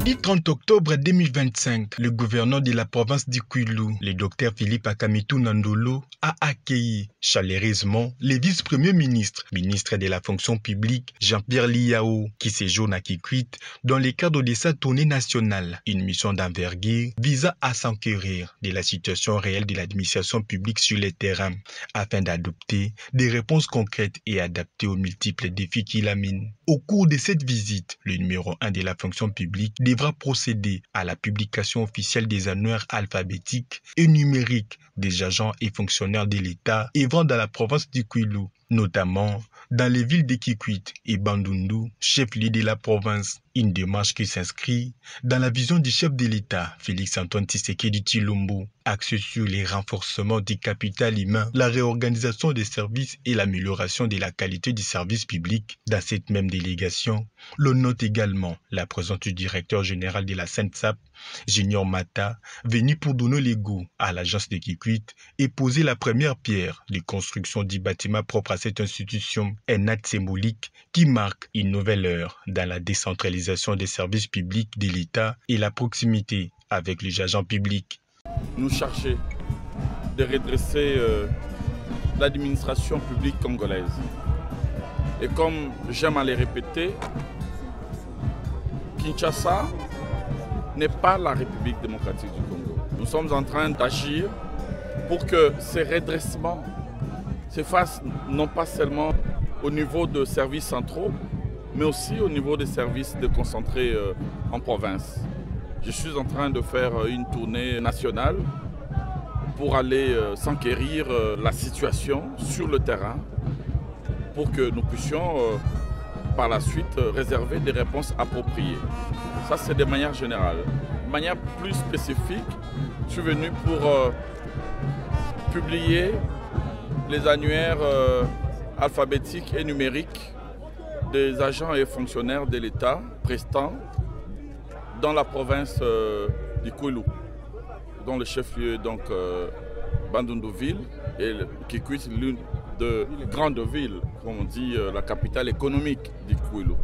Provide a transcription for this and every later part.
Jeudi 30 octobre 2025, le gouverneur de la province du Kwilu, le docteur Philippe Akamitou Nandolo, a accueilli chaleureusement le vice-premier ministre, ministre de la fonction publique, Jean-Pierre Liao, qui séjourne à Kikwit dans le cadre de sa tournée nationale, une mission d'envergure visant à s'enquérir de la situation réelle de l'administration publique sur le terrain, afin d'adopter des réponses concrètes et adaptées aux multiples défis qui la minent. Au cours de cette visite, le numéro 1 de la fonction publique devra procéder à la publication officielle des annuaires alphabétiques et numériques des agents et fonctionnaires de l'État œuvrant dans la province du Kwilu, notamment dans les villes de Kikwit et Bandundu, chef-lieu de la province. Une démarche qui s'inscrit dans la vision du chef de l'État, Félix-Antoine Tshisekedi Tshilombo, axée sur les renforcements du capital humain, la réorganisation des services et l'amélioration de la qualité du service public. Dans cette même délégation, l'on note également la présence du directeur général de la SENSAP, Junior Mata, venu pour donner le goût à l'agence de Kikwit et poser la première pierre de construction du bâtiment propre à cette institution, un acte symbolique qui marque une nouvelle ère dans la décentralisation des services publics de l'État et la proximité avec les agents publics. Nous cherchons de redresser l'administration publique congolaise. Et comme j'aime à le répéter, Kinshasa n'est pas la République démocratique du Congo. Nous sommes en train d'agir pour que ces redressements se fassent non pas seulement au niveau de services centraux, mais aussi au niveau des services déconcentrés en province. Je suis en train de faire une tournée nationale pour aller s'enquérir la situation sur le terrain pour que nous puissions par la suite réserver des réponses appropriées. Ça, c'est de manière générale. De manière plus spécifique, je suis venu pour publier les annuaires alphabétiques et numériques des agents et fonctionnaires de l'État prestants dans la province du Kwilu, dont le chef-lieu donc Bandundu-ville et Kikwit, l'une des grandes villes, comme on dit, la capitale économique du Kwilu.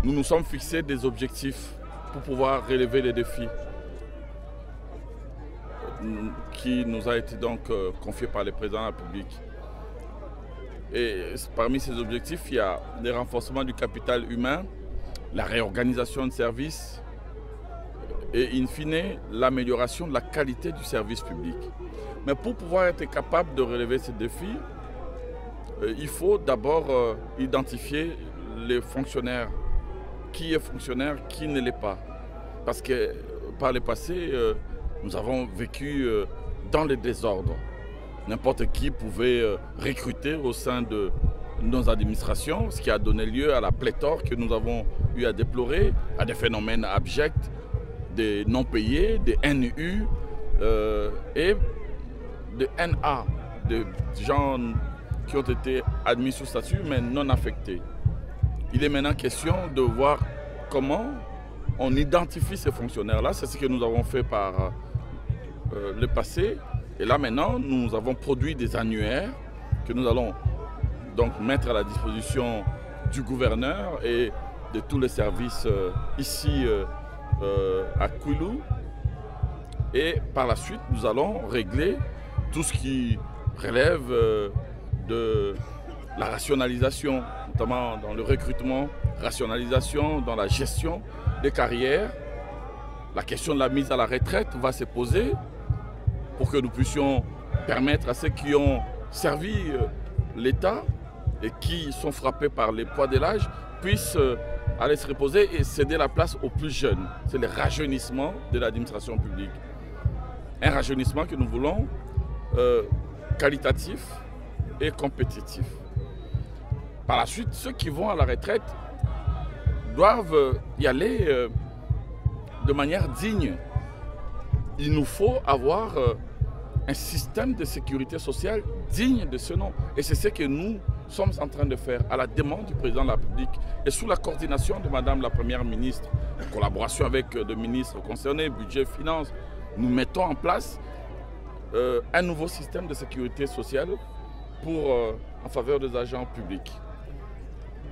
Nous nous sommes fixés des objectifs pour pouvoir relever les défis qui nous a été donc confié par le président de la République. Et parmi ces objectifs, il y a le renforcement du capital humain, la réorganisation de services et, in fine, l'amélioration de la qualité du service public. Mais pour pouvoir être capable de relever ces défis, il faut d'abord identifier les fonctionnaires. Qui est fonctionnaire, qui ne l'est pas. Parce que par le passé, nous avons vécu dans le désordre. N'importe qui pouvait recruter au sein de nos administrations, ce qui a donné lieu à la pléthore que nous avons eu à déplorer, à des phénomènes abjects, des non-payés, des NU et des NA, des gens qui ont été admis sous statut mais non affectés. Il est maintenant question de voir comment on identifie ces fonctionnaires-là. C'est ce que nous avons fait par le passé. Et là maintenant, nous avons produit des annuaires que nous allons donc mettre à la disposition du gouverneur et de tous les services ici à Kwilu. Et par la suite, nous allons régler tout ce qui relève de la rationalisation, notamment dans le recrutement, rationalisation dans la gestion des carrières. La question de la mise à la retraite va se poser pour que nous puissions permettre à ceux qui ont servi l'État et qui sont frappés par les poids de l'âge puissent aller se reposer et céder la place aux plus jeunes. C'est le rajeunissement de l'administration publique. Un rajeunissement que nous voulons qualitatif et compétitif. Par la suite, ceux qui vont à la retraite doivent y aller de manière digne. Il nous faut avoir un système de sécurité sociale digne de ce nom. Et c'est ce que nous sommes en train de faire à la demande du président de la République et sous la coordination de Madame la Première ministre, en collaboration avec les ministres concernés, budget, finances. Nous mettons en place un nouveau système de sécurité sociale en faveur des agents publics.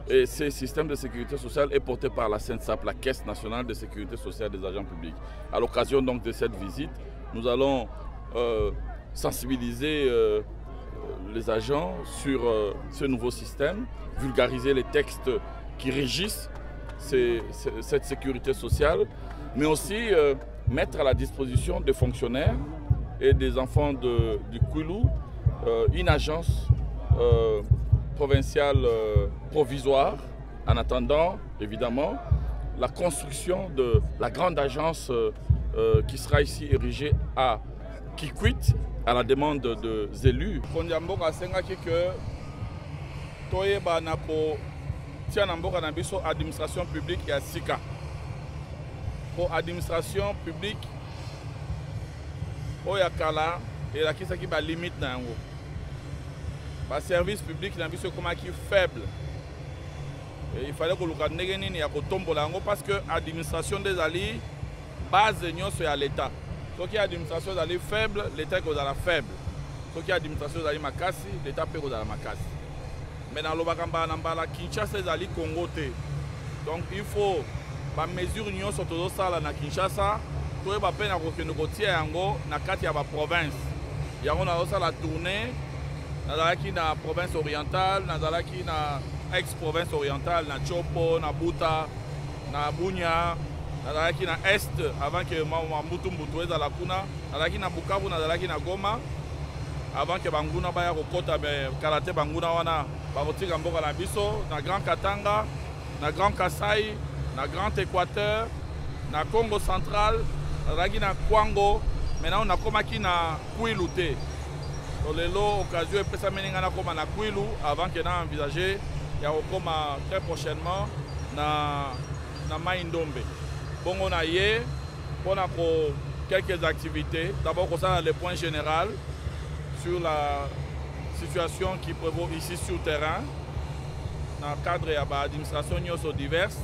Et ce système de sécurité sociale est porté par la CNSAP, la Caisse nationale de sécurité sociale des agents publics. À l'occasion donc de cette visite, nous allons sensibiliser les agents sur ce nouveau système, vulgariser les textes qui régissent cette sécurité sociale, mais aussi mettre à la disposition des fonctionnaires et des enfants du Kwilu une agence provinciale provisoire en attendant évidemment la construction de la grande agence qui sera ici érigée à Kikwit à la demande des élus. Kondiamboka asengaki que toyeba na ko tia na mboka na biso administration publique ya sika. Pour administration publique oya kala elakisaki ba limite na yango. Ba service public na biso komaki faible. Et il fallait que luka ndenge nini ya kotombola yango parce que administration des alliés base nyonso ya l'état. Ceux qui ont l'administration est faible, l'État est faible. Ceux qui ont l'administration est makasi, l'État peut être makasi. Mais dans le Bakamba, Kinshasa est Congo. Donc il faut que les mesures union sont tous ça na Kinshasa. Tout est peine à négocier yango na kati ya ba province. Yango na osa la tournée na la province orientale, na ex-province orientale, na Chopo, na Buta, na Bunya. Nazalaki na Est avant que Mbutu eza la kuna, nazalaki na Bukavu, nazalaki na Goma avant que banguna baya kokota me karate banguna wana bakotika mboka na biso na Grand Katanga, na Grand Kasai, na Grand Équateur, na Congo central, nazalaki na Kwango, maintenant on a komaki na Kwilu te. Lelo occasion epesa meninga na koma na Kwilu avant que na envisager ya kokoma très prochainement na Mai-Ndombe. Bon, on a hier, on a quelques activités. D'abord, on a le point général sur la situation qui prévaut ici sur le terrain, dans le cadre de l'administration diverses.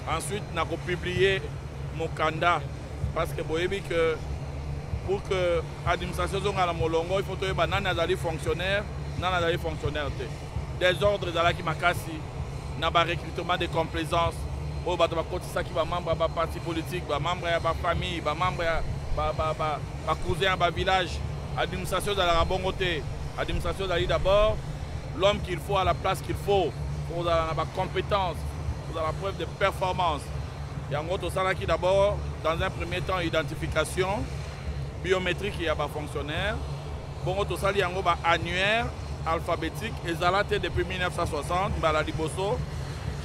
Ensuite, on a publié mon candidat parce que pour que l'administration soit molongo, il faut que les fonctionnaires, des ordres qui makasi, na ba recrutement de complaisance. Oh, bah, ça qui va membre de parti politique, membre de famille, membre de cousin, de village, administration de la bongoté, administration d'abord, l'homme qu'il faut à la place qu'il faut, pour la compétence, pour la preuve de performance. Il y a un autre salaire qui d'abord, dans un premier temps, identification, biométrique et fonctionnaire. Bon, autre salaire, il y a un annuaire, alphabétique, et ça depuis 1960, la Liboso.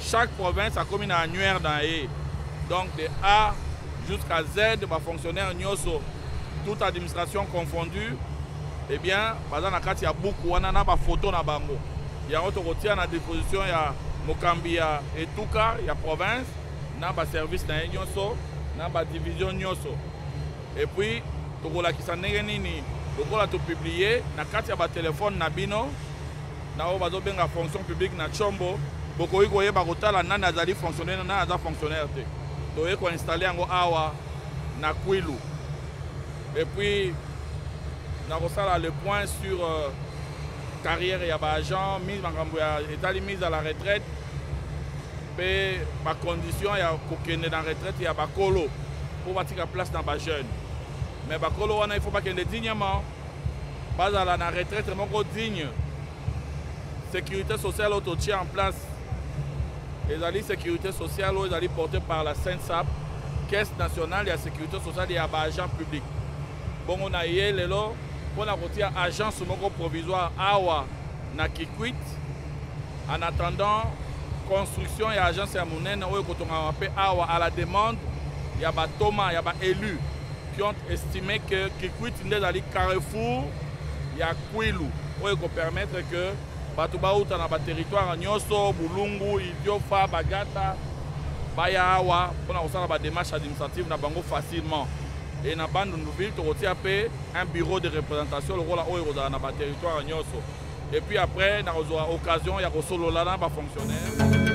Chaque province a comme une annuaire dans E. Donc de A jusqu'à Z, fonctionnaire Nyoso, toute administration confondue, eh bien, par exemple, il y a beaucoup, on a des photos dans Bango. Il y a autre côté à disposition, il y a Mokambia et Touka, il y a province, il y a des services dans Nyoso, il y a des divisions Nyoso. Et puis, Togola qui s'en est nini, Togola tout publié, il y a des téléphones Nabino, il y a des fonctions publiques na Chombo. Beaucoup de gens qui ont fonctionnaire, fonctionnaire. Ils ont installé awa na Kwilu. Et puis, nous avons le point sur carrière et agent, mise à la retraite. Et ma condition, il y a dans la retraite, il y a Bakolo pour bâtir la place dans les jeunes. Mais Bakolo, il ne faut pas qu'il y ait dignement. Pas à la retraite, c'est digne. Sécurité sociale, on tient en place. Les alliés sécurité sociale, les alliés portés par la CNSAP, Caisse nationale de la sécurité sociale et agents publics. Bon, on a hier, on a retiré agence provisoire Awa na Kikwit. En attendant, construction et agence à Mounen, on a appelé Awa à la demande. Il y a des Thomas, il y a des élus qui ont estimé que Kikwit est dans les carrefour, il y a Kwilu, pour permettre que Batouba outa na ba territoire Nyoso, Bulungu, Idiofa, Bagata, Bayawa, pour na ba démarche administrative na bango facilement. Et na bande nouvelle, tu retiens un bureau de représentation le rôle na ba territoire Nyoso. Et puis après, na occasion, il y a solo là ba fonctionnaire.